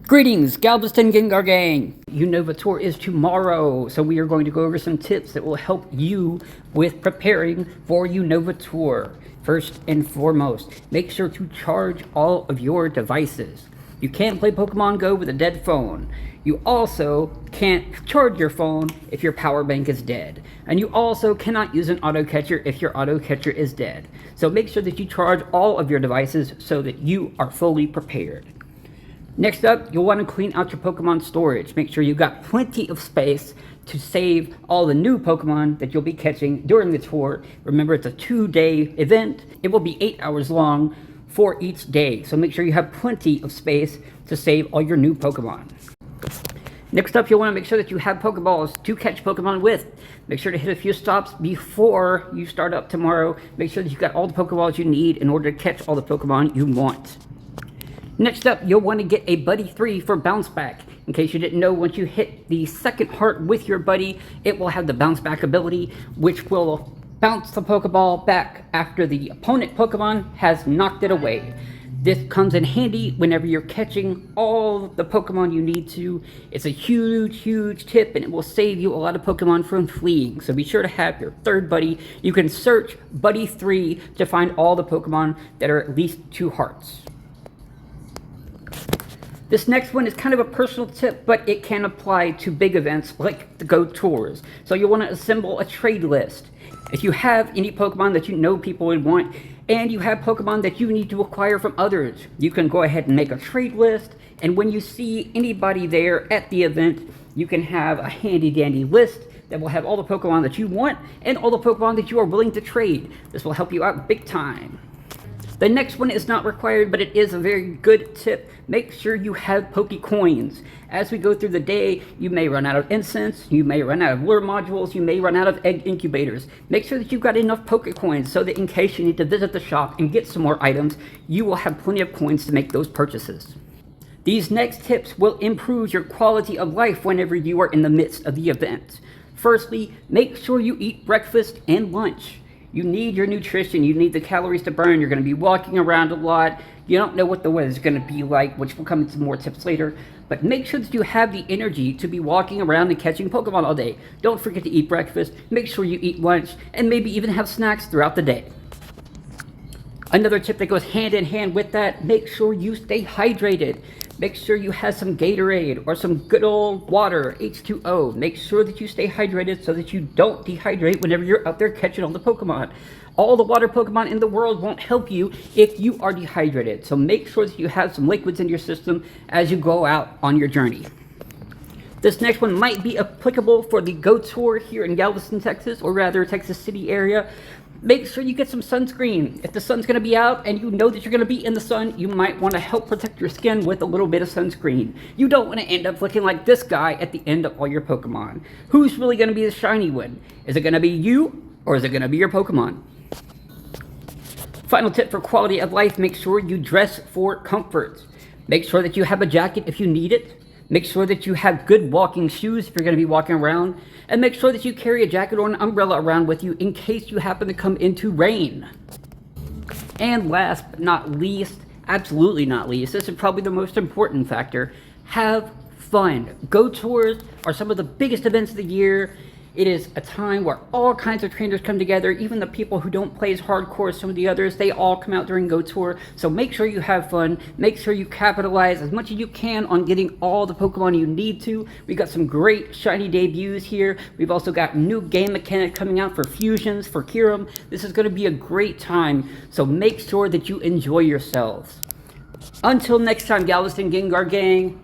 Greetings, Galveston Gengar Gang! Unova Tour is tomorrow, so we are going to go over some tips that will help you with preparing for Unova Tour. First and foremost, make sure to charge all of your devices. You can't play Pokemon Go with a dead phone. You also can't charge your phone if your power bank is dead. And you also cannot use an auto catcher if your auto catcher is dead. So make sure that you charge all of your devices so that you are fully prepared. Next up, you'll want to clean out your Pokemon storage. Make sure you've got plenty of space to save all the new Pokemon that you'll be catching during the tour. Remember, it's a 2-day event. It will be 8 hours long for each day. So make sure you have plenty of space to save all your new Pokemon. Next up, you'll want to make sure that you have Pokeballs to catch Pokemon with. Make sure to hit a few stops before you start up tomorrow. Make sure that you've got all the Pokeballs you need in order to catch all the Pokemon you want. Next up, you'll want to get a Buddy 3 for Bounce Back. In case you didn't know, once you hit the second heart with your buddy, it will have the Bounce Back ability, which will bounce the Pokeball back after the opponent Pokemon has knocked it away. This comes in handy whenever you're catching all the Pokemon you need to. It's a huge tip, and it will save you a lot of Pokemon from fleeing. So be sure to have your third buddy. You can search Buddy 3 to find all the Pokemon that are at least 2 hearts. This next one is kind of a personal tip, but it can apply to big events like the Go Tours. So you'll want to assemble a trade list. If you have any Pokemon that you know people would want, and you have Pokemon that you need to acquire from others, you can go ahead and make a trade list, and when you see anybody there at the event, you can have a handy-dandy list that will have all the Pokemon that you want and all the Pokemon that you are willing to trade. This will help you out big time. The next one is not required, but it is a very good tip. Make sure you have Pokecoins. As we go through the day, you may run out of incense, you may run out of lure modules, you may run out of egg incubators. Make sure that you've got enough Pokecoins so that in case you need to visit the shop and get some more items, you will have plenty of coins to make those purchases. These next tips will improve your quality of life whenever you are in the midst of the event. Firstly, make sure you eat breakfast and lunch. You need your nutrition, you need the calories to burn, you're going to be walking around a lot, you don't know what the weather's going to be like, which will come into more tips later, but make sure that you have the energy to be walking around and catching Pokemon all day. Don't forget to eat breakfast, make sure you eat lunch, and maybe even have snacks throughout the day. Another tip that goes hand in hand with that, make sure you stay hydrated. Make sure you have some Gatorade or some good old water, H2O. Make sure that you stay hydrated so that you don't dehydrate whenever you're out there catching all the Pokemon. All the water Pokemon in the world won't help you if you are dehydrated. So make sure that you have some liquids in your system as you go out on your journey. This next one might be applicable for the Go Tour here in Galveston, Texas, or rather Texas City area. Make sure you get some sunscreen. If the sun's going to be out and you know that you're going to be in the sun, you might want to help protect your skin with a little bit of sunscreen. You don't want to end up looking like this guy at the end of all your Pokemon. Who's really going to be the shiny one? Is it going to be you or is it going to be your Pokemon? Final tip for quality of life, make sure you dress for comfort. Make sure that you have a jacket if you need it. Make sure that you have good walking shoes if you're going to be walking around. And make sure that you carry a jacket or an umbrella around with you in case you happen to come into rain. And last but not least, absolutely not least, this is probably the most important factor, have fun. Go Tours are some of the biggest events of the year. It is a time where all kinds of trainers come together, even the people who don't play as hardcore as some of the others, they all come out during Go Tour. So make sure you have fun, make sure you capitalize as much as you can on getting all the Pokemon you need to. We've got some great shiny debuts here. We've also got new game mechanic coming out for fusions, for Kyurem. This is going to be a great time, so make sure that you enjoy yourselves. Until next time, Galveston Gengar Gang,